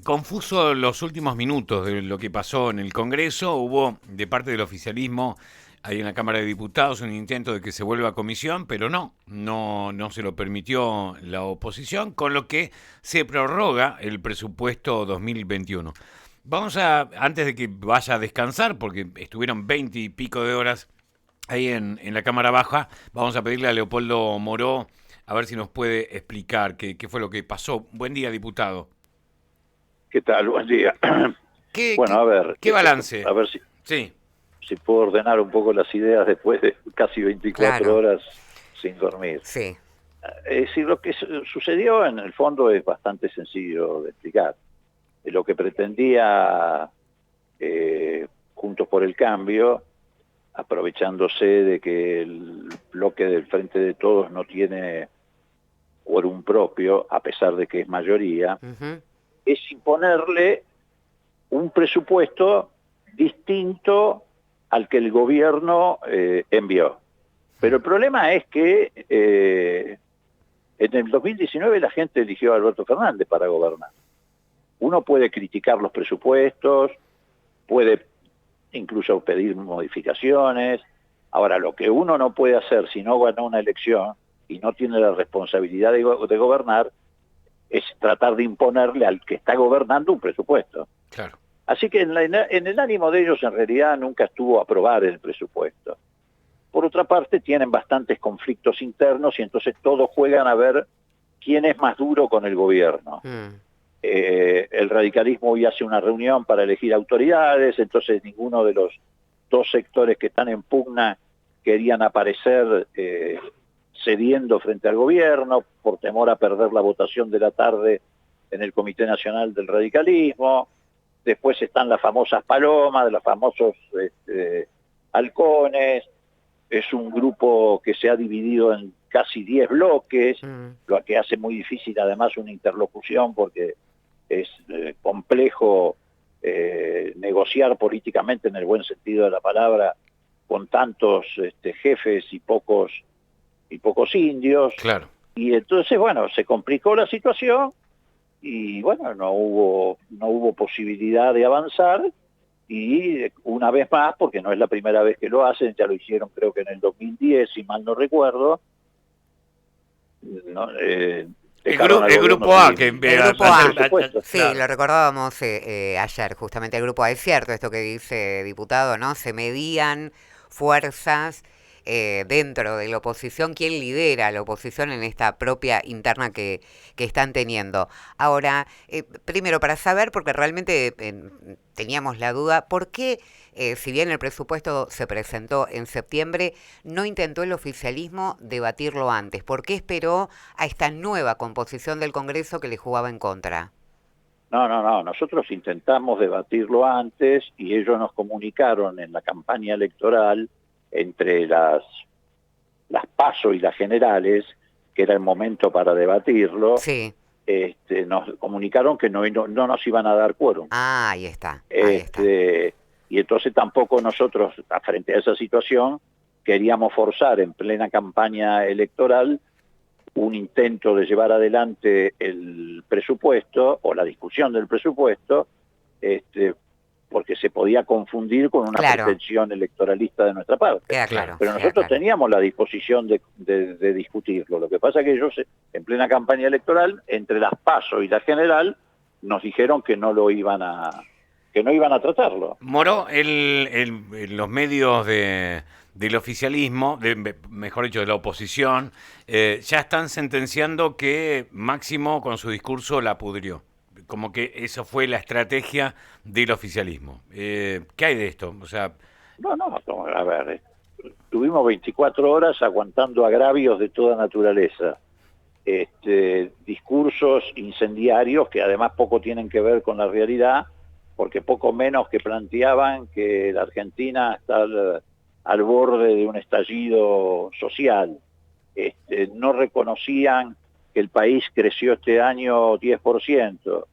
Confuso los últimos minutos de lo que pasó en el Congreso. Hubo de parte del oficialismo, ahí en la Cámara de Diputados, un intento de que se vuelva a comisión, pero no se lo permitió la oposición, con lo que se prorroga el presupuesto 2021. Antes de que vaya a descansar, porque estuvieron 20 y pico de horas ahí en la Cámara Baja, vamos a pedirle a Leopoldo Moró a ver si nos puede explicar qué fue lo que pasó. Buen día, diputado. ¿Qué tal? Buen día. ¿Qué, Bueno, qué, a ver, qué balance? a ver Sí, si puedo ordenar un poco las ideas después de casi 24 Claro, horas sin dormir. sí. Es decir, lo que sucedió en el fondo es bastante sencillo de explicar. Lo que pretendía Juntos por el Cambio, aprovechándose de que el bloque del Frente de Todos no tiene quórum propio, a pesar de que es mayoría, Ujú. es imponerle un presupuesto distinto al que el gobierno envió. Pero el problema es que en el 2019 la gente eligió a Alberto Fernández para gobernar. Uno puede criticar los presupuestos, puede incluso pedir modificaciones. Ahora, lo que uno no puede hacer si no gana una elección y no tiene la responsabilidad de gobernar es tratar de imponerle al que está gobernando un presupuesto. claro. Así que en el ánimo de ellos en realidad nunca estuvo aprobar el presupuesto. Por otra parte, tienen bastantes conflictos internos y entonces todos juegan a ver quién es más duro con el gobierno. Mm. El radicalismo hoy hace una reunión para elegir autoridades, entonces ninguno de los dos sectores que están en pugna querían aparecer cediendo frente al gobierno por temor a perder la votación de la tarde en el Comité Nacional del Radicalismo. Después están las famosas palomas, los famosos halcones. Es un grupo que se ha dividido en casi 10 bloques, Mm. lo que hace muy difícil además una interlocución porque es complejo negociar políticamente en el buen sentido de la palabra con tantos jefes y pocos indios. Claro. Y entonces, bueno, se complicó la situación y bueno, no hubo posibilidad de avanzar y una vez más, porque no es la primera vez que lo hacen, ya lo hicieron creo que en el 2010, si mal no recuerdo, ¿no? Dejaron al El gobierno grupo A, sin, que El grupo sin A, presupuesto. sí, claro. lo recordábamos ayer, justamente el grupo A. Es cierto esto que dice diputado, ¿no? Se medían fuerzas dentro de la oposición, quién lidera la oposición en esta propia interna que están teniendo. Ahora, primero para saber, porque realmente teníamos la duda, ¿por qué, si bien el presupuesto se presentó en septiembre, no intentó el oficialismo debatirlo antes? ¿Por qué esperó a esta nueva composición del Congreso que le jugaba en contra? No, nosotros intentamos debatirlo antes y ellos nos comunicaron en la campaña electoral entre las PASO y las generales, que era el momento para debatirlo. Sí. Nos comunicaron que no nos iban a dar quórum. Ah, ahí está, ahí está. Este, y entonces tampoco nosotros, frente a esa situación, queríamos forzar en plena campaña electoral un intento de llevar adelante el presupuesto o la discusión del presupuesto, porque se podía confundir con una Claro, pretensión electoralista de nuestra parte. queda Claro. claro, Pero queda nosotros claro. teníamos la disposición de discutirlo. Lo que pasa es que ellos, en plena campaña electoral, entre las PASO y la general, nos dijeron que no iban a tratarlo. Moró, los medios del oficialismo, mejor dicho, de la oposición, ya están sentenciando que Máximo con su discurso la pudrió. Como que eso fue la estrategia del oficialismo. ¿Qué hay de esto? O sea, No, a ver, tuvimos 24 horas aguantando agravios de toda naturaleza, discursos incendiarios que además poco tienen que ver con la realidad, porque poco menos que planteaban que la Argentina está al borde de un estallido social. No reconocían que el país creció este año 10%,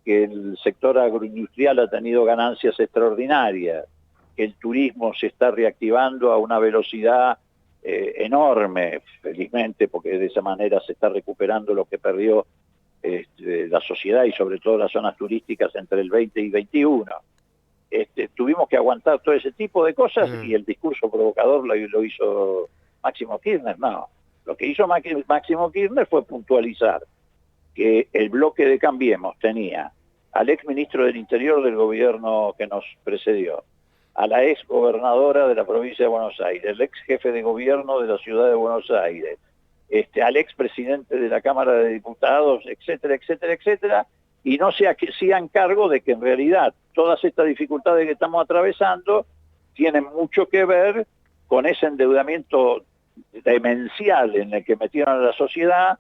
que el sector agroindustrial ha tenido ganancias extraordinarias, que el turismo se está reactivando a una velocidad enorme, felizmente, porque de esa manera se está recuperando lo que perdió la sociedad y sobre todo las zonas turísticas entre el 20 y 21. Tuvimos que aguantar todo ese tipo de cosas y el discurso provocador lo hizo Máximo Kirchner. No, lo que hizo Máximo Kirchner fue puntualizar que el bloque de Cambiemos tenía al ex ministro del Interior del gobierno que nos precedió, a la ex gobernadora de la provincia de Buenos Aires, el ex jefe de gobierno de la ciudad de Buenos Aires, al ex presidente de la Cámara de Diputados, etcétera, etcétera, etcétera, y no se hacían cargo de que en realidad todas estas dificultades que estamos atravesando tienen mucho que ver con ese endeudamiento demencial en el que metieron a la sociedad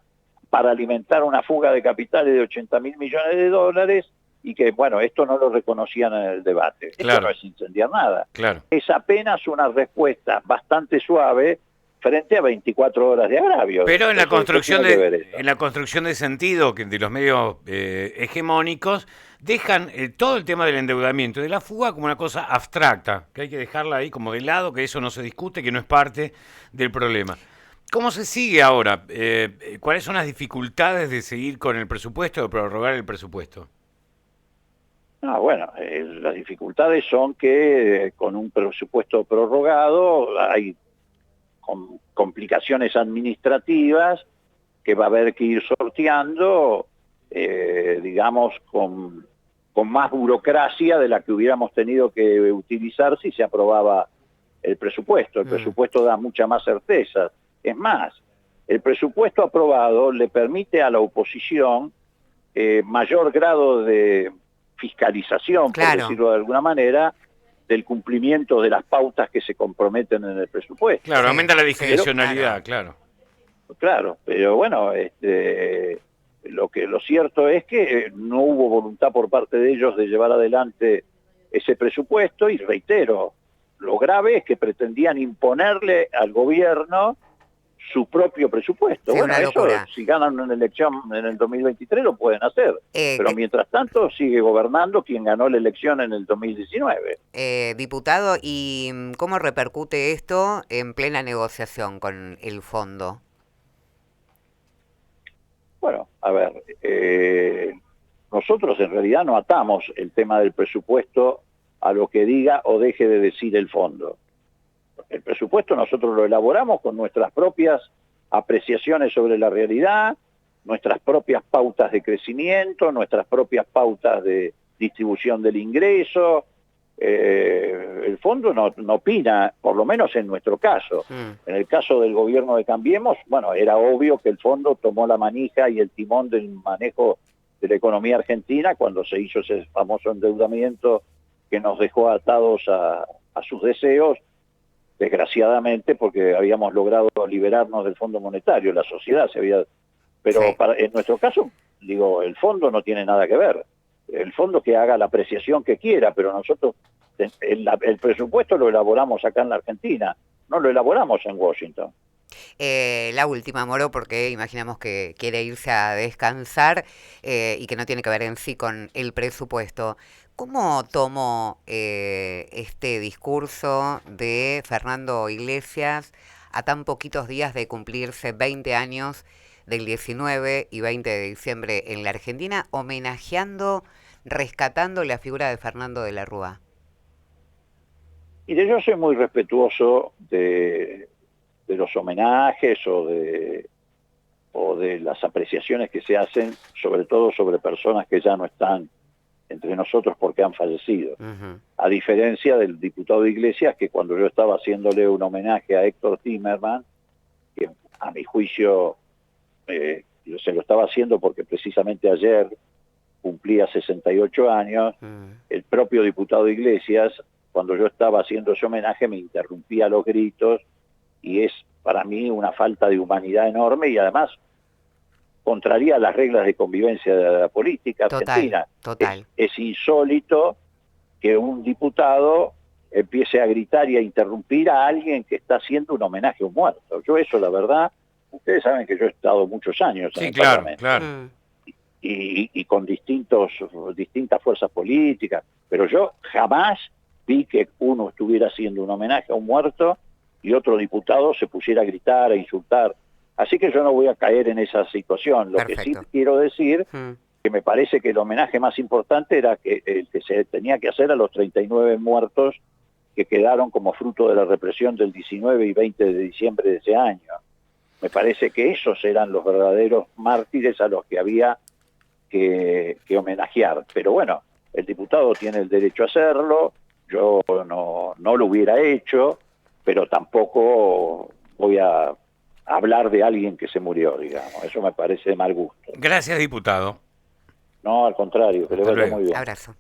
para alimentar una fuga de capitales de 80.000 millones de dólares y que, bueno, esto no lo reconocían en el debate. Claro. Esto no es incendiar nada. Claro. Es apenas una respuesta bastante suave frente a 24 horas de agravio. Pero en la construcción en la construcción de sentido de los medios hegemónicos dejan todo el tema del endeudamiento y de la fuga como una cosa abstracta, que hay que dejarla ahí como de lado, que eso no se discute, que no es parte del problema. ¿Cómo se sigue ahora? ¿Cuáles son las dificultades de seguir con el presupuesto, de prorrogar el presupuesto? Bueno, las dificultades son que con un presupuesto prorrogado hay complicaciones administrativas que va a haber que ir sorteando, digamos, con más burocracia de la que hubiéramos tenido que utilizar si se aprobaba el presupuesto. El presupuesto da mucha más certeza. Es más, el presupuesto aprobado le permite a la oposición mayor grado de fiscalización, Claro. por decirlo de alguna manera, del cumplimiento de las pautas que se comprometen en el presupuesto. Claro, Sí, aumenta la sí, discrecionalidad, claro. Claro, pero bueno, lo cierto es que no hubo voluntad por parte de ellos de llevar adelante ese presupuesto y reitero, lo grave es que pretendían imponerle al gobierno su propio presupuesto. Sí, Bueno, una eso locura. si ganan una elección en el 2023 lo pueden hacer, pero mientras tanto sigue gobernando quien ganó la elección en el 2019. Diputado, ¿y cómo repercute esto en plena negociación con el fondo? Bueno, a ver, nosotros en realidad no atamos el tema del presupuesto a lo que diga o deje de decir el fondo. El presupuesto nosotros lo elaboramos con nuestras propias apreciaciones sobre la realidad, nuestras propias pautas de crecimiento, nuestras propias pautas de distribución del ingreso. El fondo no opina, por lo menos en nuestro caso. En el caso del gobierno de Cambiemos, bueno, era obvio que el fondo tomó la manija y el timón del manejo de la economía argentina cuando se hizo ese famoso endeudamiento que nos dejó atados a sus deseos, desgraciadamente, porque habíamos logrado liberarnos del Fondo Monetario, la sociedad se había... Pero Sí. en nuestro caso, digo, el fondo no tiene nada que ver. El fondo que haga la apreciación que quiera, pero nosotros el presupuesto lo elaboramos acá en la Argentina, no lo elaboramos en Washington. La última, Moro, porque imaginamos que quiere irse a descansar y que no tiene que ver en sí con el presupuesto. ¿Cómo tomó este discurso de Fernando Iglesias a tan poquitos días de cumplirse 20 años del 19 y 20 de diciembre en la Argentina, homenajeando, rescatando la figura de Fernando de la Rúa? Mire, yo soy muy respetuoso de los homenajes o de las apreciaciones que se hacen, sobre todo sobre personas que ya no están entre nosotros porque han fallecido. A diferencia del diputado Iglesias, que cuando yo estaba haciéndole un homenaje a Héctor Timerman, que a mi juicio se lo estaba haciendo porque precisamente ayer cumplía 68 años, el propio diputado Iglesias, cuando yo estaba haciendo ese homenaje, me interrumpía a los gritos, y es para mí una falta de humanidad enorme y además contraría las reglas de convivencia de la política argentina. Total. Es insólito que un diputado empiece a gritar y a interrumpir a alguien que está haciendo un homenaje a un muerto. Yo eso, la verdad, ustedes saben que yo he estado muchos años en el Parlamento. Claro. Y con distintas fuerzas políticas, pero yo jamás vi que uno estuviera haciendo un homenaje a un muerto y otro diputado se pusiera a gritar, a insultar. Así que yo no voy a caer en esa situación. Lo que sí Perfecto. quiero decir, Mm. que me parece que el homenaje más importante era que el que se tenía que hacer a los 39 muertos que quedaron como fruto de la represión del 19 y 20 de diciembre de ese año. Me parece que esos eran los verdaderos mártires a los que había que homenajear. Pero bueno, el diputado tiene el derecho a hacerlo, yo no lo hubiera hecho, pero tampoco voy a hablar de alguien que se murió, digamos. Eso me parece de mal gusto. Gracias, diputado. No, al contrario, que le Hasta vaya luego. muy bien. Abrazo.